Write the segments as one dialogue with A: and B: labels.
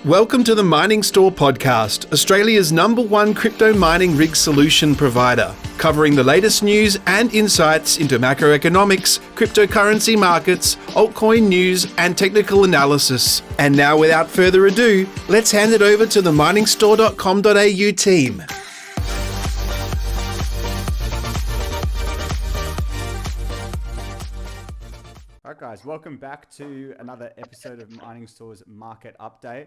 A: Welcome to the Mining Store podcast, Australia's #1 crypto mining rig solution provider, covering the latest news and insights into macroeconomics, cryptocurrency markets, altcoin news, and technical analysis. And now, without further ado, let's hand it over to the miningstore.com.au team.
B: All right, guys, welcome back to another episode of Mining Store's Market Update.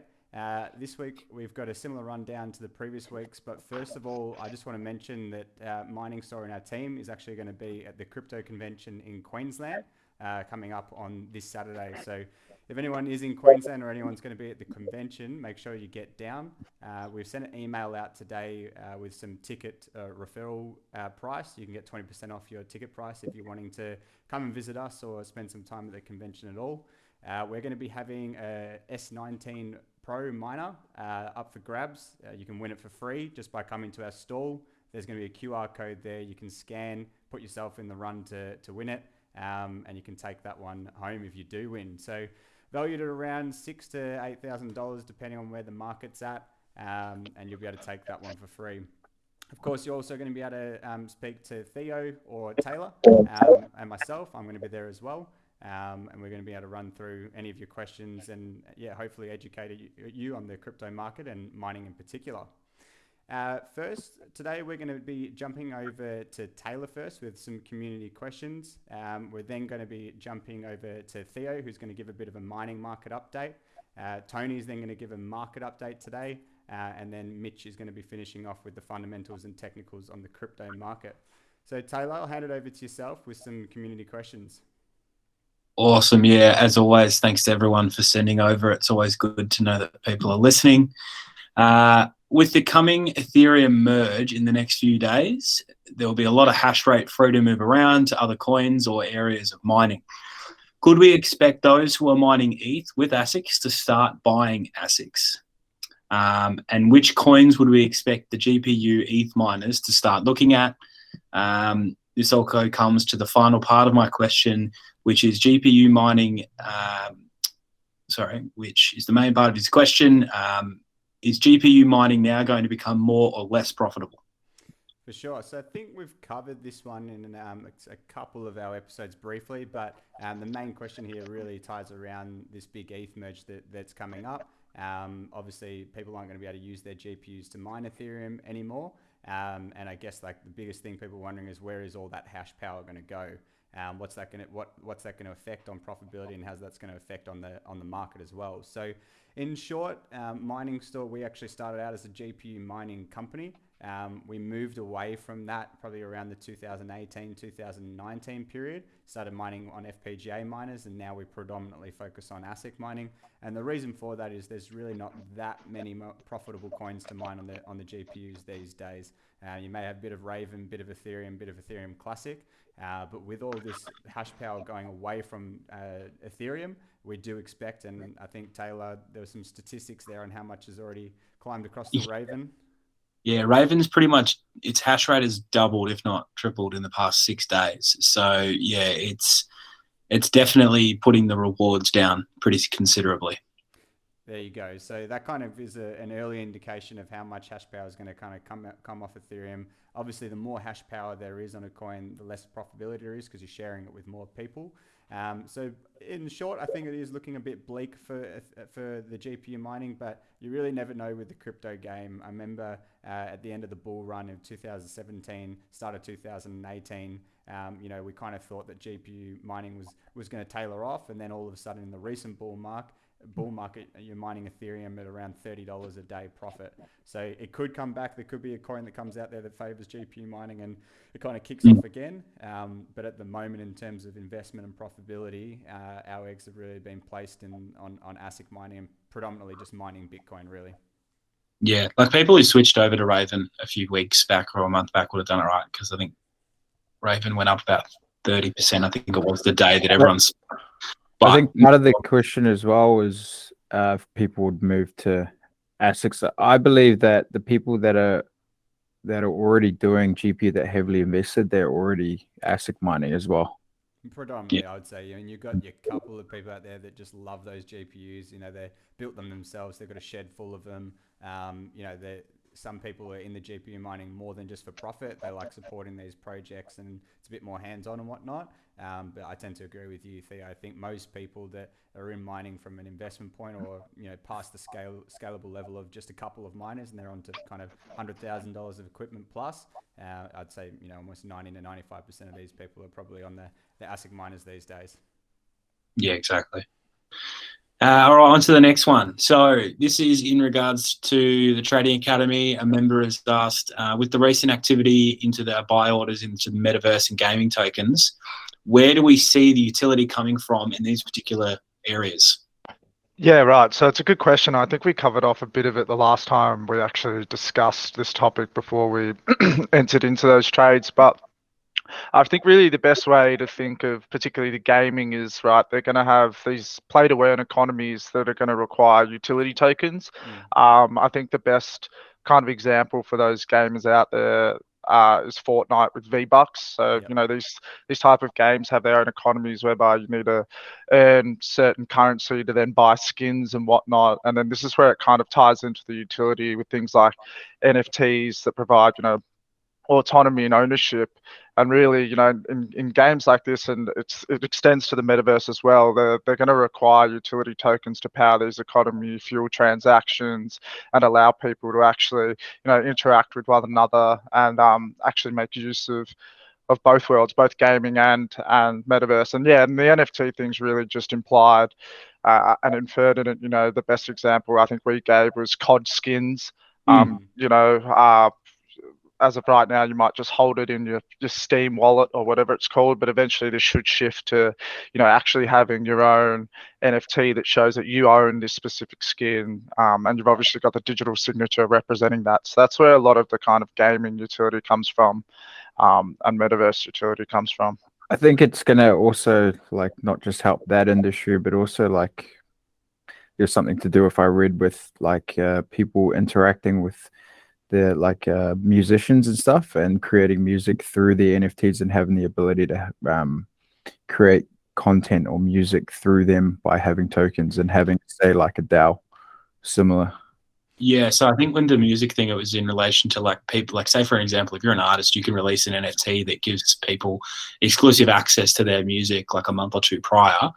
B: This week, we've got a similar rundown to the previous weeks, but first of all, I just want to mention that Mining Store and our team is actually going to be at the crypto convention in Queensland coming up on this Saturday. So if anyone is in Queensland or anyone's going to be at the convention, make sure you get down. We've sent an email out today with some ticket referral price. You can get 20% off your ticket price if you're wanting to come and visit us or spend some time at the convention at all. We're going to be having a S19 Pro miner up for grabs. You can win it for free just by coming to our stall. There's going to be a QR code there. You can scan, put yourself in the run to win it, and you can take that one home if you do win. So valued at around $6,000 to $8,000 depending on where the market's at, and you'll be able to take that one for free. Of course, you're also going to be able to speak to Theo or Taylor and myself. I'm going to be there as well. And we're going to be able to run through any of your questions and hopefully educate you on the crypto market and mining in particular. First, today we're going to be jumping over to Taylor first with some community questions. We're then going to be jumping over to Theo, who's going to give a bit of a mining market update. Tony's then going to give a market update today. And then Mitch is going to be finishing off with the fundamentals and technicals on the crypto market. So Taylor, I'll hand it over to yourself with some community questions.
C: Awesome. Yeah, as always, thanks to everyone for sending over. It's always good to know that people are listening. With the coming Ethereum merge in the next few days, there will be a lot of hash rate free to move around to other coins or areas of mining. Could we expect those who are mining ETH with ASICs to start buying ASICs? And which coins would we expect the GPU ETH miners to start looking at? This also comes to the final part of my question, which is GPU mining, which is the main part of his question. Is GPU mining now going to become more or less profitable?
B: For sure. So I think we've covered this one in a couple of our episodes briefly, but the main question here really ties around this big ETH merge that's coming up. Obviously, people aren't going to be able to use their GPUs to mine Ethereum anymore. And I guess like the biggest thing people are wondering is where is all that hash power going to go? What's that going to affect on profitability, and how's that's going to affect on the market as well? So, in short, Mining Store, we actually started out as a GPU mining company. We moved away from that probably around the 2018-2019 period, started mining on FPGA miners, and now we predominantly focus on ASIC mining. And the reason for that is there's really not that many profitable coins to mine on the GPUs these days. You may have a bit of Raven, bit of Ethereum Classic, but with all this hash power going away from Ethereum, we do expect, and I think Taylor, there were some statistics there on how much has already climbed across the Raven.
C: Yeah, Raven's pretty much, its hash rate has doubled, if not tripled, in the past 6 days. So yeah, it's definitely putting the rewards down pretty considerably.
B: There you go. So that kind of is an early indication of how much hash power is going to kind of come off Ethereum. Obviously, the more hash power there is on a coin, the less profitability there is because you're sharing it with more people. So in short, I think it is looking a bit bleak for the GPU mining, but you really never know with the crypto game. I remember at the end of the bull run of 2017, start of 2018, we kind of thought that GPU mining was going to tailor off, and then all of a sudden in the recent bull market, you're mining Ethereum at around $30 a day profit. So it could come back. There could be a coin that comes out there that favors GPU mining and it kind of kicks off again. But at the moment, in terms of investment and profitability, our eggs have really been placed on ASIC mining and predominantly just mining Bitcoin, really.
C: Yeah, like people who switched over to Raven a few weeks back or a month back would have done it right, because I think Raven went up about 30%. I think it was the day that everyone's...
D: But I think part of the question as well is if people would move to ASICs. I believe that the people that are already doing GPU that heavily invested, they're already ASIC mining as well.
B: Predominantly, I would say. I mean, you've got your couple of people out there that just love those GPUs. You know, they built them themselves. They've got a shed full of them. You know, some people are in the GPU mining more than just for profit. They like supporting these projects, and it's a bit more hands-on and whatnot. But I tend to agree with you, Theo. I think most people that are in mining from an investment point, or past the scalable level of just a couple of miners, and they're on to kind of $100,000 of equipment plus. I'd say almost 90 to 95% of these people are probably on the ASIC miners these days.
C: Yeah, exactly. All right, on to the next one. So this is in regards to the Trading Academy. A member has asked, with the recent activity into the buy orders into the Metaverse and gaming tokens, where do we see the utility coming from in these particular areas?
E: Yeah, right. So it's a good question. I think we covered off a bit of it the last time we actually discussed this topic before we entered into those trades. But I think really the best way to think of particularly the gaming is, right, they're going to have these play to earn economies that are going to require utility tokens. I think the best kind of example for those gamers out there is Fortnite with V-Bucks. So, these type of games have their own economies whereby you need to earn certain currency to then buy skins and whatnot. And then this is where it kind of ties into the utility with things like NFTs that provide, autonomy and ownership. And really, in games like this, and it extends to the metaverse as well, they're going to require utility tokens to power these economy fuel transactions and allow people to actually, interact with one another and actually make use of both worlds, both gaming and metaverse. And and the NFT thing's really just implied and inferred in it. The best example I think we gave was COD skins. As of right now, you might just hold it in your Steam wallet or whatever it's called, but eventually this should shift to, actually having your own NFT that shows that you own this specific skin, and you've obviously got the digital signature representing that. So that's where a lot of the kind of gaming utility comes from, and metaverse utility comes from.
D: I think it's going to also not just help that industry, but also there's something to do, if I read, with people interacting with the musicians and stuff and creating music through the NFTs and having the ability to create content or music through them by having tokens and having, say, like a DAO similar.
C: Yeah, so I think when the music thing, it was in relation to people, say for example, if you're an artist, you can release an NFT that gives people exclusive access to their music a month or two prior.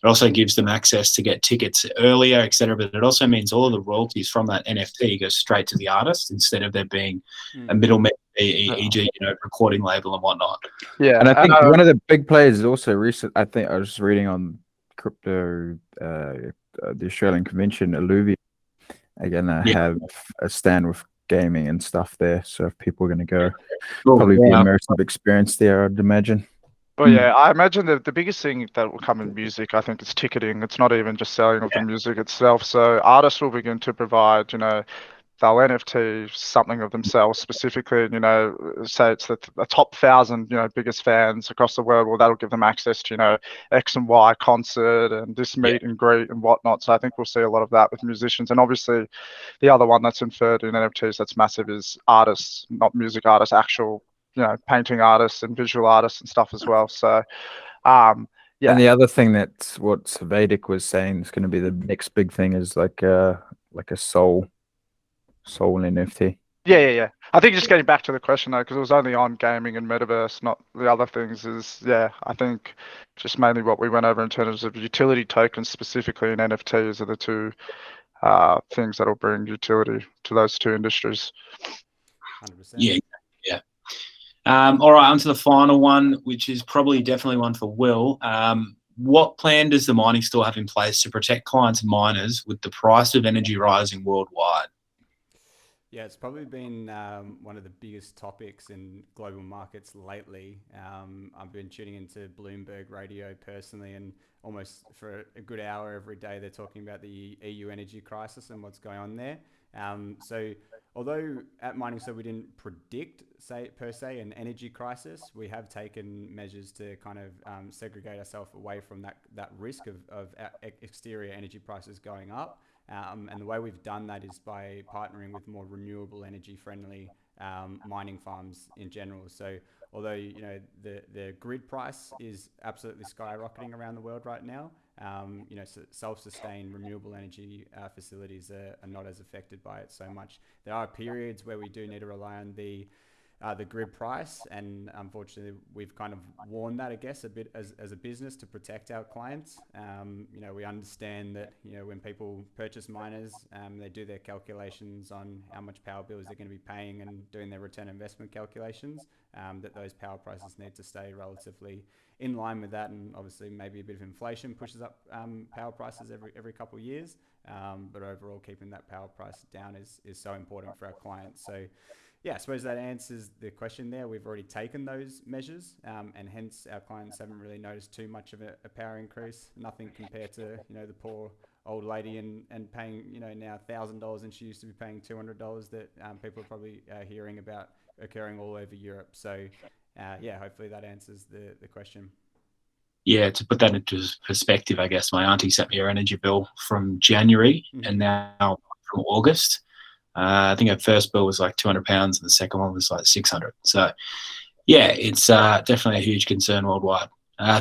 C: It also gives them access to get tickets earlier, etc. But it also means all of the royalties from that NFT go straight to the artist instead of there being a middleman, e.g., recording label and whatnot.
E: Yeah,
D: and I think one of the big players is also recent. I think I was reading on crypto, the Australian convention, Alluvium. Again, have a stand with gaming and stuff there. So if people are going to go, probably be immersive experience there, I'd imagine.
E: Well, yeah, I imagine the biggest thing that will come in music, I think, is ticketing. It's not even just selling of the music itself. So artists will begin to provide, they'll NFT something of themselves specifically, say it's the top 1,000, biggest fans across the world. Well, that'll give them access to, X and Y concert and this meet and greet and whatnot. So I think we'll see a lot of that with musicians. And obviously the other one that's inferred in NFTs that's massive is artists, not music artists, actual, painting artists and visual artists and stuff as well. So,
D: And the other thing that's what Vedic was saying is going to be the next big thing is like a soul NFT.
E: Yeah. I think just getting back to the question though, because it was only on gaming and metaverse, not the other things, is I think just mainly what we went over in terms of utility tokens specifically and NFTs are the two things that'll bring utility to those two industries.
B: 100%.
C: Yeah. All right, on to the final one, which is probably definitely one for Will. What plan does the mining store have in place to protect clients and miners with the price of energy rising worldwide?
B: Yeah, it's probably been one of the biggest topics in global markets lately. I've been tuning into Bloomberg radio personally, and almost for a good hour every day, they're talking about the EU energy crisis and what's going on there. So although at Mining Store we didn't predict, per se, an energy crisis, we have taken measures to kind of segregate ourselves away from that risk of exterior energy prices going up. And the way we've done that is by partnering with more renewable energy friendly mining farms in general. So although the grid price is absolutely skyrocketing around the world right now, self-sustained renewable energy facilities are not as affected by it so much. There are periods where we do need to rely on the grid price, and unfortunately we've kind of worn that, I guess, a bit as a business to protect our clients. We understand that when people purchase miners, they do their calculations on how much power bills they're going to be paying and doing their return investment calculations, that those power prices need to stay relatively in line with that, and obviously maybe a bit of inflation pushes up power prices every couple of years, but overall keeping that power price down is so important for our clients. So yeah, I suppose that answers the question there. We've already taken those measures, and hence our clients haven't really noticed too much of a power increase. Nothing compared to the poor old lady and paying now $1,000, and she used to be paying $200 that people are probably hearing about occurring all over Europe. So yeah, hopefully that answers the question.
C: Yeah, to put that into perspective, I guess my auntie sent me her energy bill from January and now from August. I think her first bill was like £200 and the second one was like 600. So yeah, it's definitely a huge concern worldwide.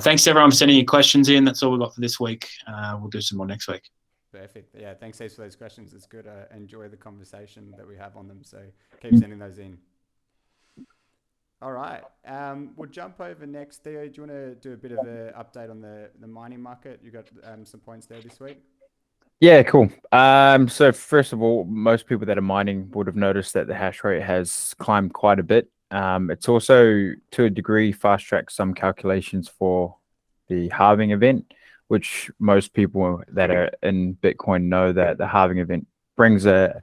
C: Thanks to everyone for sending your questions in. That's all we've got for this week. We'll do some more next week.
B: Perfect. Yeah, thanks heaps for those questions. It's good. I enjoy the conversation that we have on them. So keep sending those in. All right. We'll jump over next. Theo, do you want to do a bit of an update on the mining market? You got some points there this week?
D: Yeah, cool. So first of all, most people that are mining would have noticed that the hash rate has climbed quite a bit. It's also, to a degree, fast-tracked some calculations for the halving event, which most people that are in Bitcoin know that the halving event brings an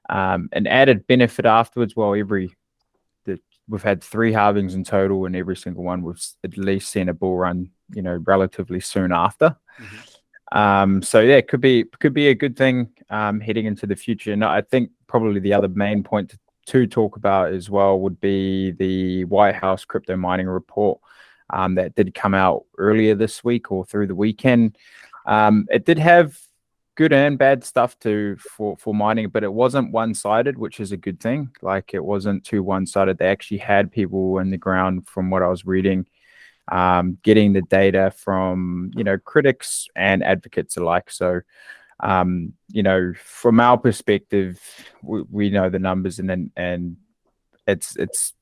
D: added benefit afterwards. Well, we've had 3 halvings in total, and every single one we've at least seen a bull run, relatively soon after. So yeah, it could be a good thing heading into the future. And I think probably the other main point to talk about as well would be the White House crypto mining report that did come out earlier this week or through the weekend. It did have good and bad stuff for mining, but it wasn't one-sided, which is a good thing. Like, it wasn't too one-sided. They actually had people in the ground, from what I was reading, getting the data from critics and advocates alike. So from our perspective, we know the numbers, and it's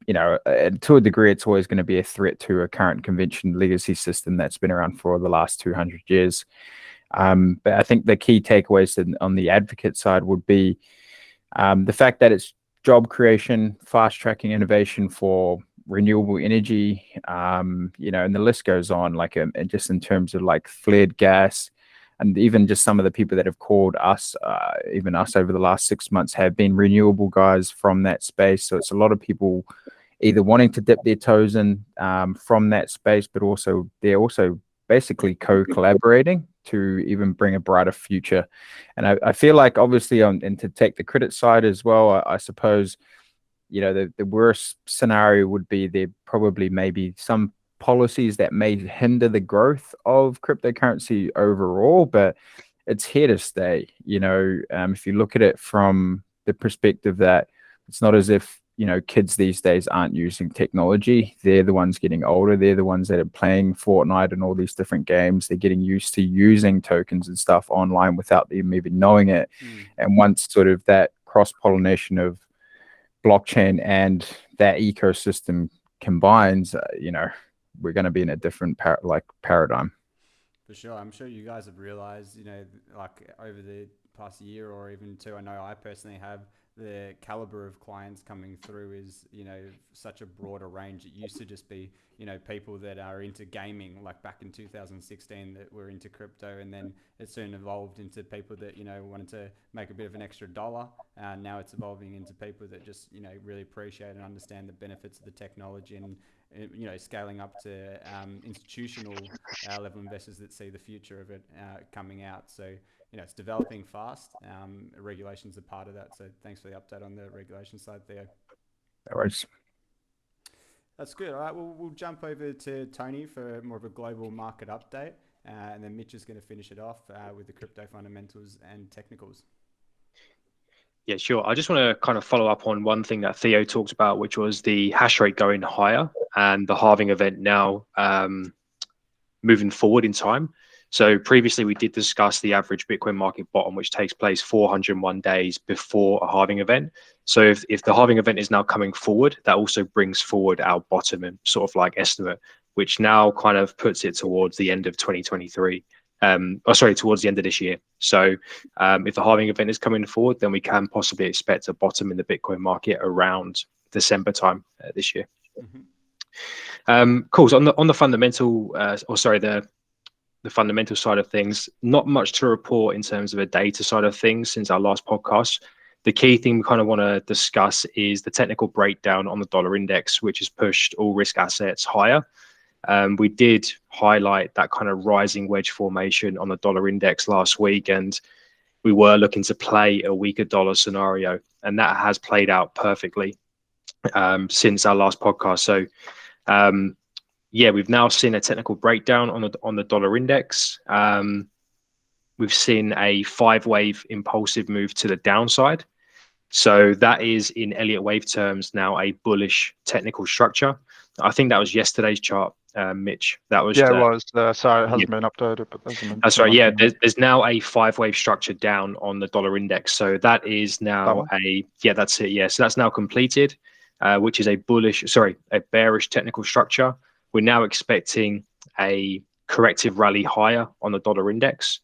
D: to a degree it's always going to be a threat to a current convention legacy system that's been around for the last 200 years. But I think the key takeaways on the advocate side would be the fact that it's job creation, fast tracking innovation for renewable energy, and the list goes on, just in terms of like flared gas, and even just some of the people that have called us, even us over the last 6 months, have been renewable guys from that space. So it's a lot of people either wanting to dip their toes in from that space, but also they're also basically co-collaborating to even bring a brighter future. And I feel like, obviously, and to take the credit side as well, I suppose, the worst scenario would be there probably maybe some policies that may hinder the growth of cryptocurrency overall, but it's here to stay. If you look at it from the perspective that it's not as if kids these days aren't using technology. They're the ones getting older. They're the ones that are playing Fortnite and all these different games. They're getting used to using tokens and stuff online without them even knowing it. And once sort of that cross-pollination of blockchain and that ecosystem combines, we're going to be in a different paradigm.
B: For sure. I'm sure you guys have realized, like over the past year or even 2, I know I personally have, the caliber of clients coming through is, such a broader range. It used to just be, people that are into gaming, like back in 2016, that were into crypto, and then it soon evolved into people that, wanted to make a bit of an extra dollar. Now it's evolving into people that just, really appreciate and understand the benefits of the technology, and scaling up to institutional level investors that see the future of it coming out. So it's developing fast. Regulations are part of that. So thanks for the update on the regulation side, Theo.
D: No worries.
B: That's good. All right, we'll jump over to Tony for more of a global market update. and then Mitch is going to finish it off with the crypto fundamentals and technicals.
F: Yeah, sure. I just want to kind of follow up on one thing that Theo talked about, which was the hash rate going higher and the halving event now moving forward in time. So previously we did discuss the average Bitcoin market bottom, which takes place 401 days before a halving event. So if the halving event is now coming forward, that also brings forward our bottom and sort of like estimate, which now kind of puts it towards the end of 2023. Towards the end of this year. So if the halving event is coming forward, then we can possibly expect a bottom in the Bitcoin market around December time this year.
B: Mm-hmm.
F: Cool. So on the fundamental, the fundamental side of things, not much to report in terms of a data side of things since our last podcast. The key thing we kind of want to discuss is the technical breakdown on the dollar index, which has pushed all risk assets higher. We did highlight that kind of rising wedge formation on the dollar index last week, and we were looking to play a weaker dollar scenario, and that has played out perfectly since our last podcast. So we've now seen a technical breakdown on the dollar index. We've seen a 5-wave impulsive move to the downside. So that is, in Elliott wave terms, now a bullish technical structure. I think that was yesterday's chart, Mitch. That was
E: it was. Sorry, it hasn't been updated, but
F: that's right. Yeah, there's now a 5-wave structure down on the dollar index. So that is now that's it. Yeah, so that's now completed, which is a bearish technical structure. We're now expecting a corrective rally higher on the dollar index,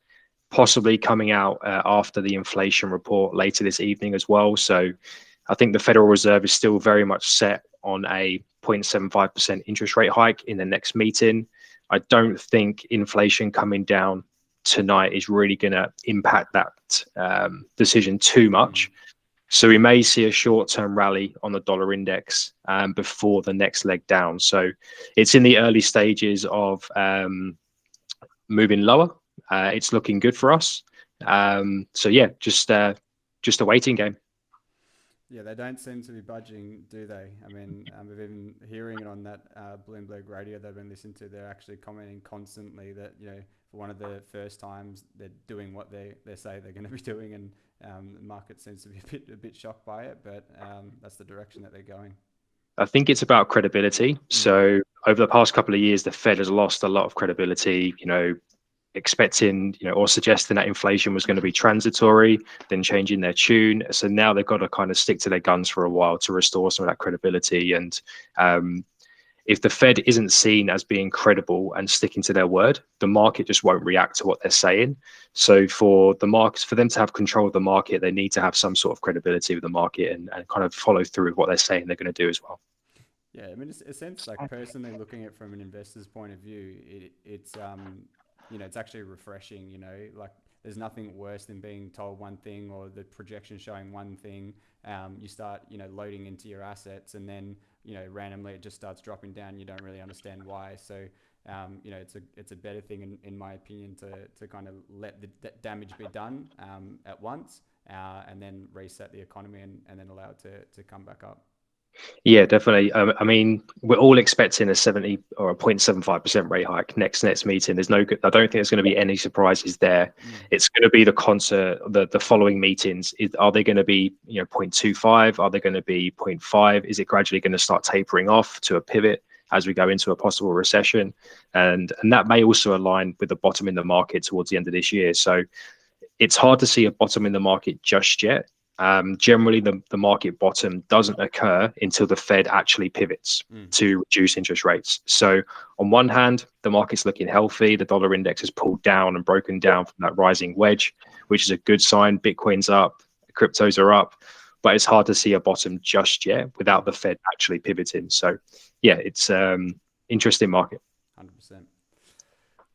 F: possibly coming out after the inflation report later this evening as well. So I think the Federal Reserve is still very much set on a 0.75% interest rate hike in the next meeting. I don't think inflation coming down tonight is really going to impact that decision too much. So we may see a short-term rally on the dollar index before the next leg down. So it's in the early stages of moving lower. It's looking good for us. Just a waiting game.
B: Yeah, they don't seem to be budging, do they? I mean, we've been hearing it on that Bloomberg radio they've been listening to. They're actually commenting constantly that, for one of the first times, they're doing what they say they're going to be doing, and the market seems to be a bit shocked by it, but that's the direction that they're going.
F: I think it's about credibility. So over the past couple of years, the Fed has lost a lot of credibility, expecting, or suggesting that inflation was going to be transitory, then changing their tune. So now they've got to kind of stick to their guns for a while to restore some of that credibility. And if the Fed isn't seen as being credible and sticking to their word, the market just won't react to what they're saying. So for the markets, for them to have control of the market, they need to have some sort of credibility with the market and kind of follow through with what they're saying they're going to do as well.
B: Yeah, I mean, it's a sense, like, personally looking at it from an investor's point of view, it's it's actually refreshing, like there's nothing worse than being told one thing or the projection showing one thing. You start, loading into your assets, and then, randomly it just starts dropping down. You don't really understand why. So, it's a better thing, in my opinion, to kind of let the damage be done at once, and then reset the economy and then allow it to come back up.
F: Yeah, definitely. I mean, we're all expecting a 70 or a 0.75% rate hike next meeting. I don't think there's going to be any surprises there. It's going to be the concert, the following meetings. Are they going to be 0.25? Are they going to be 0.5? Is it gradually going to start tapering off to a pivot as we go into a possible recession? And that may also align with the bottom in the market towards the end of this year. So it's hard to see a bottom in the market just yet. Generally, the market bottom doesn't occur until the Fed actually pivots to reduce interest rates. So on one hand, the market's looking healthy. The dollar index has pulled down and broken down from that rising wedge, which is a good sign. Bitcoin's up, cryptos are up, but it's hard to see a bottom just yet without the Fed actually pivoting. So yeah, it's interesting market.
B: 100%.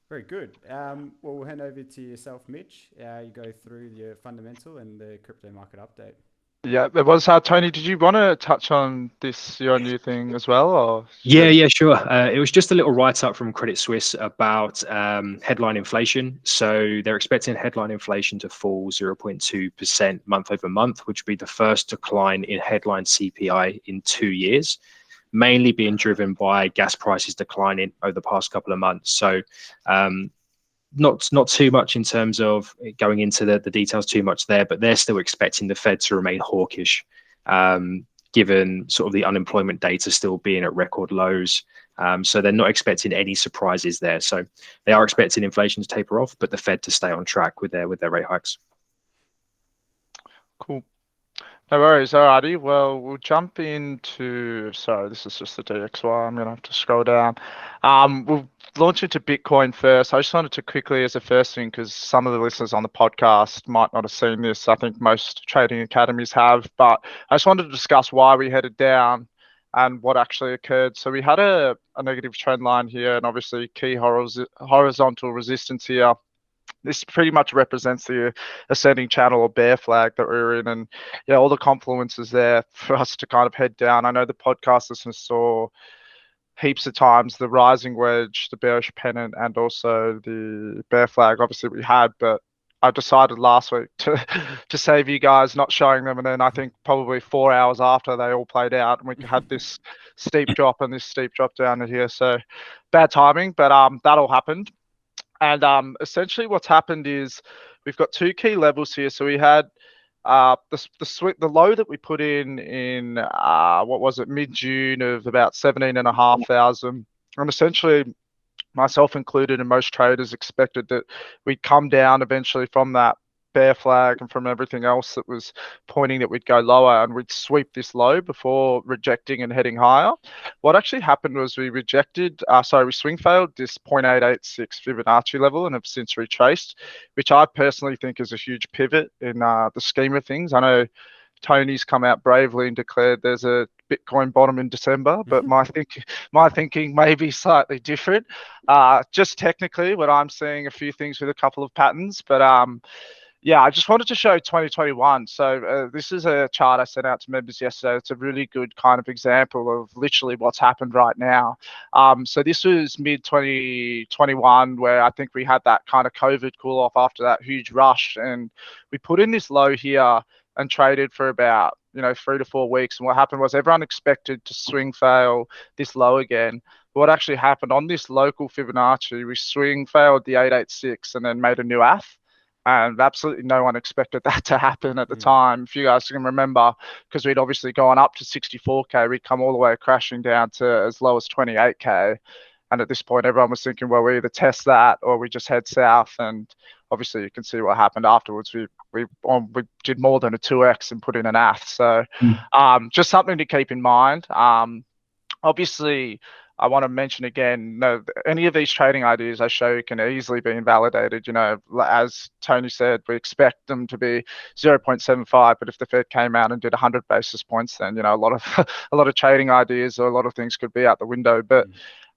B: Very good. Well, we'll hand over to yourself, Mitch. You go through your fundamental and the crypto market update.
E: Yeah, it was Tony. Did you want to touch on your new thing as well, or?
F: Yeah, sure. It was just a little write-up from Credit Suisse about headline inflation. So they're expecting headline inflation to fall 0.2% month over month, which would be the first decline in headline CPI in 2 years, mainly being driven by gas prices declining over the past couple of months. So not too much in terms of going into the details too much there, but they're still expecting the Fed to remain hawkish, given sort of the unemployment data still being at record lows. So they're not expecting any surprises there. So they are expecting inflation to taper off, but the Fed to stay on track with their rate hikes.
E: Cool. No worries. Alrighty. Well, we'll jump into. Sorry, this is just the DXY. I'm gonna have to scroll down. We'll launch into Bitcoin first. I just wanted to quickly, as a first thing, because some of the listeners on the podcast might not have seen this. I think most trading academies have, but I just wanted to discuss why we headed down and what actually occurred. So we had a negative trend line here, and obviously key horizontal resistance here. This pretty much represents the ascending channel or bear flag that we're in, and yeah, all the confluences there for us to kind of head down. I know the podcast listeners saw heaps of times the rising wedge, the bearish pennant, and also the bear flag. Obviously we had, but I decided last week to save you guys not showing them, and then I think probably 4 hours after they all played out, and we had this steep drop and this steep drop down to here. So bad timing, but that all happened. And essentially what's happened is we've got two key levels here. So we had the low that we put in what was it, mid-June of about 17,500, and essentially myself included and most traders expected that we'd come down eventually from that bear flag and from everything else that was pointing that we'd go lower, and we'd sweep this low before rejecting and heading higher. What actually happened was we swing failed this 0.886 Fibonacci level and have since retraced, which I personally think is a huge pivot in the scheme of things. I know Tony's come out bravely and declared there's a Bitcoin bottom in December, but my thinking may be slightly different. Just technically, what I'm seeing a few things with a couple of patterns, but yeah, I just wanted to show 2021. So this is a chart I sent out to members yesterday. It's a really good kind of example of literally what's happened right now. So this was mid-2021, where I think we had that kind of COVID cool off after that huge rush, and we put in this low here and traded for about 3 to 4 weeks. And what happened was everyone expected to swing fail this low again. But what actually happened on this local Fibonacci, we swing failed the 886 and then made a new AF. And absolutely no one expected that to happen at the time. If you guys can remember, because we'd obviously gone up to 64K, we'd come all the way crashing down to as low as 28K. And at this point, everyone was thinking, well, we either test that or we just head south. And obviously you can see what happened afterwards. We did more than a 2x and put in an AF. So just something to keep in mind. Obviously, I want to mention again, no, any of these trading ideas I show you can easily be invalidated. As Tony said, we expect them to be 0.75, but if the Fed came out and did 100 basis points, then a lot of trading ideas or a lot of things could be out the window. But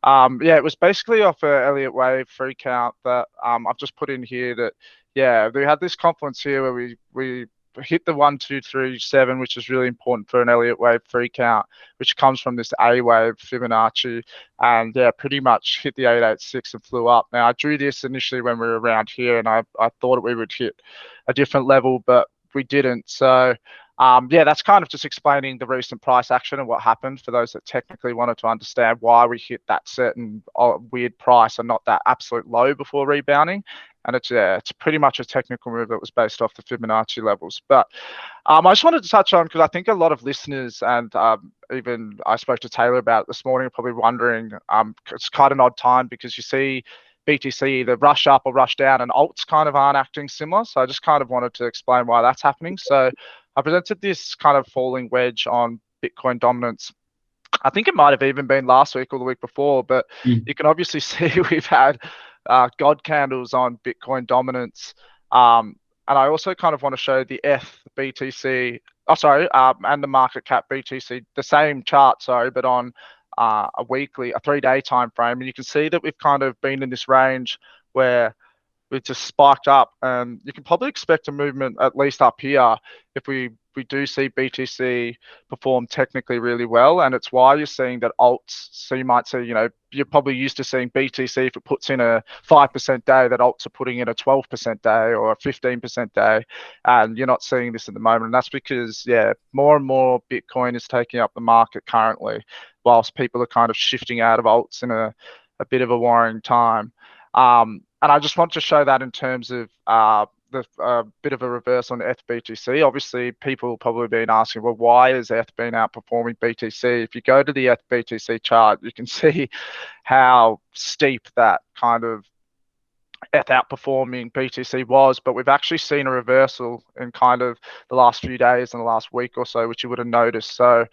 E: yeah, it was basically off a Elliott wave free count that I've just put in here that we had this confluence here where we hit the 1, 2, 3, 7, which is really important for an Elliott wave free count, which comes from this A wave Fibonacci, and pretty much hit the 886 and flew up. Now I drew this initially when we were around here, and I thought we would hit a different level, but we didn't. So that's kind of just explaining the recent price action and what happened for those that technically wanted to understand why we hit that certain weird price and not that absolute low before rebounding. And it's pretty much a technical move that was based off the Fibonacci levels. But I just wanted to touch on, because I think a lot of listeners, and even I spoke to Taylor about it this morning, are probably wondering, it's quite an odd time because you see BTC either rush up or rush down, and alts kind of aren't acting similar. So I just kind of wanted to explain why that's happening. So I presented this kind of falling wedge on Bitcoin dominance. I think it might have even been last week or the week before, but you can obviously see we've had God candles on Bitcoin dominance. And I also kind of want to show the BTC, and the market cap BTC, the same chart, but on a 3-day time frame. And you can see that we've kind of been in this range where we've just spiked up. And you can probably expect a movement at least up here if we do see BTC perform technically really well. And it's why you're seeing that alts, so you might see, you're probably used to seeing BTC, if it puts in a 5% day, that alts are putting in a 12% day or a 15% day. And you're not seeing this at the moment. And that's because, more and more Bitcoin is taking up the market currently, whilst people are kind of shifting out of alts in a bit of a worrying time. I just want to show that in terms of the bit of a reverse on ETH-BTC. Obviously, people probably been asking, well, why has ETH been outperforming BTC? If you go to the ETH-BTC chart, you can see how steep that kind of ETH outperforming BTC was, but we've actually seen a reversal in kind of the last few days and the last week or so, which you would have noticed. So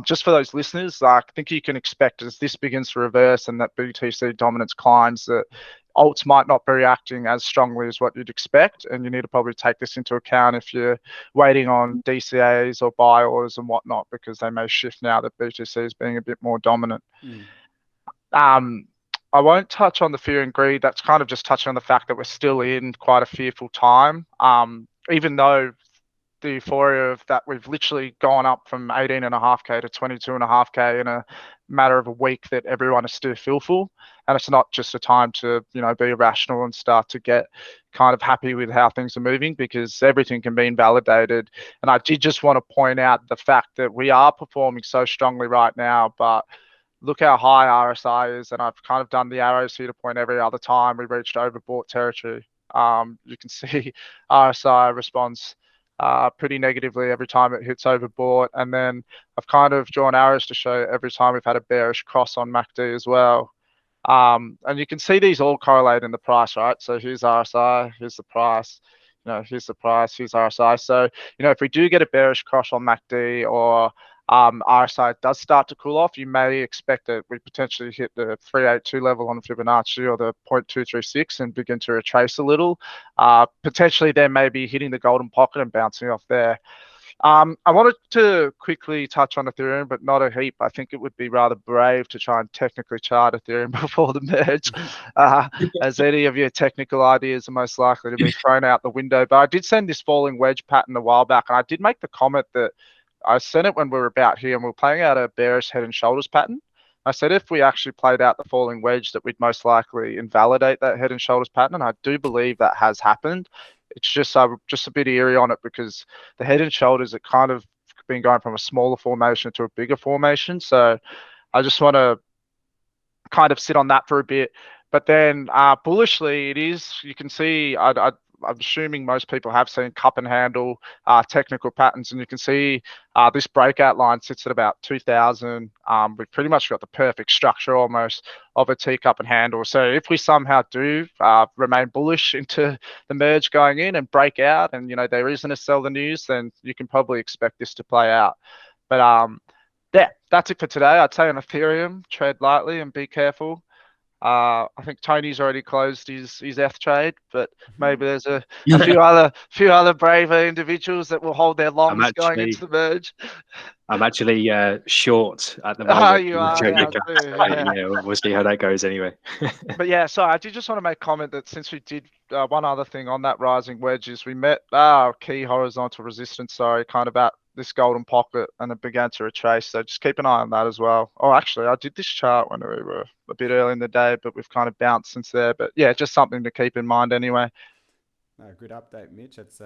E: just for those listeners, I think you can expect as this begins to reverse and that BTC dominance climbs, that alts might not be reacting as strongly as what you'd expect. And you need to probably take this into account if you're waiting on DCAs or buy orders and whatnot, because they may shift now that BTC is being a bit more dominant. I won't touch on the fear and greed. That's kind of just touching on the fact that we're still in quite a fearful time. Even though the euphoria of that we've literally gone up from 18.5K to 22.5K in a matter of a week, that everyone is still fearful. And it's not just a time to, be irrational and start to get kind of happy with how things are moving, because everything can be invalidated. And I did just want to point out the fact that we are performing so strongly right now, but look how high RSI is, and I've kind of done the arrows here to point every other time we reached overbought territory. You can see RSI responds pretty negatively every time it hits overbought, and then I've kind of drawn arrows to show every time we've had a bearish cross on MACD as well. And you can see these all correlate in the price, right? So here's RSI, here's the price, here's the price, here's RSI. So, if we do get a bearish cross on MACD, or RSI does start to cool off, you may expect that we potentially hit the 382 level on Fibonacci or the 0.236 and begin to retrace a little. Potentially there may be hitting the golden pocket and bouncing off there. I wanted to quickly touch on Ethereum, but not a heap. I think it would be rather brave to try and technically chart Ethereum before the merge, as any of your technical ideas are most likely to be thrown out the window. But I did send this falling wedge pattern a while back, and I did make the comment that I sent it when we were about here and we were playing out a bearish head and shoulders pattern. I said if we actually played out the falling wedge, that we'd most likely invalidate that head and shoulders pattern. And I do believe that has happened. It's just a bit eerie on it, because the head and shoulders are kind of been going from a smaller formation to a bigger formation. So I just want to kind of sit on that for a bit. But then bullishly, it is, you can see, I'm assuming most people have seen cup and handle technical patterns, and you can see this breakout line sits at about 2000. We've pretty much got the perfect structure almost of a teacup and handle. So if we somehow do remain bullish into the merge going in and break out, and there isn't a sell the news, then you can probably expect this to play out. But yeah, that's it for today. I'd say on Ethereum, tread lightly and be careful. I think Tony's already closed his ETH trade, but maybe there's a few other braver individuals that will hold their longs going into the merge.
F: I'm actually short at the moment.
E: You are now too,
F: yeah, we'll see how that goes anyway.
E: But yeah, so I did just want to make a comment that since we did one other thing on that rising wedge is we met key horizontal resistance, kind of at this golden pocket, and it began to retrace. So just keep an eye on that as well. Oh, actually, I did this chart when we were a bit early in the day, but we've kind of bounced since there. But yeah, just something to keep in mind anyway.
B: Good update, Mitch. It's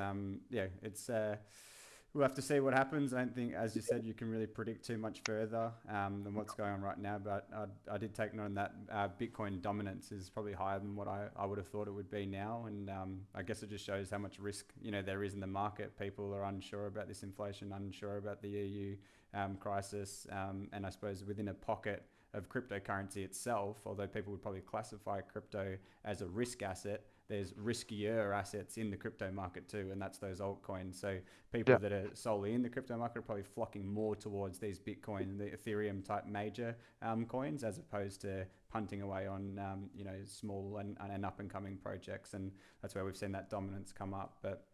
B: we'll have to see what happens. I don't think, as you said, you can really predict too much further than what's going on right now. But I did take note that Bitcoin dominance is probably higher than what I would have thought it would be now. And I guess it just shows how much risk there is in the market. People are unsure about this inflation, unsure about the EU crisis, and I suppose within a pocket of cryptocurrency itself, although people would probably classify crypto as a risk asset, there's riskier assets in the crypto market too, and that's those altcoins. So people that are solely in the crypto market are probably flocking more towards these Bitcoin, the Ethereum type major coins, as opposed to punting away on small and up and coming projects, and that's where we've seen that dominance come up. But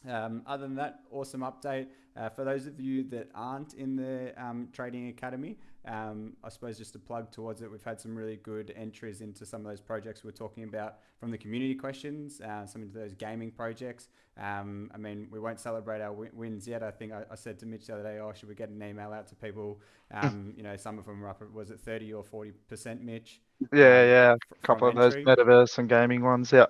B: other than that, awesome update. For those of you that aren't in the Trading Academy, I suppose just to plug towards it, we've had some really good entries into some of those projects we're talking about from the community questions, some of those gaming projects. I mean, we won't celebrate our wins yet. I think I said to Mitch the other day, should we get an email out to people? Some of them were up at, was it 30 or 40%, Mitch?
E: A couple of those Metaverse and gaming ones, so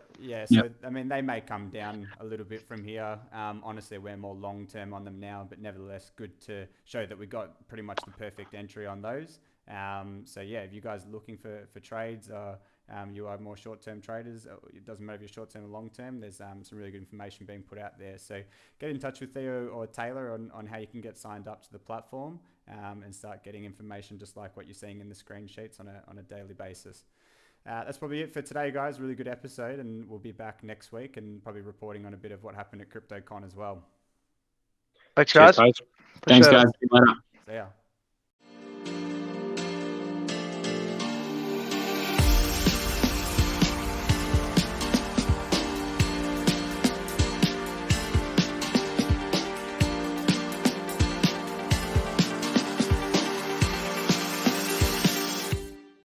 B: I mean, they may come down a little bit from here. Honestly, we're more long term on them now, but nevertheless good to show that we got pretty much the perfect entry on those. So yeah, if you guys are looking for trades, you are more short-term traders, it doesn't matter if you're short-term or long-term, there's some really good information being put out there. So get in touch with Theo or Taylor on how you can get signed up to the platform and start getting information just like what you're seeing in the screen sheets on a daily basis. That's probably it for today, guys. Really good episode, and we'll be back next week and probably reporting on a bit of what happened at CryptoCon as well.
E: Thanks,
F: Cheers,
E: guys.
F: guys.
C: Thanks,
E: Appreciate it.
C: guys. See you later.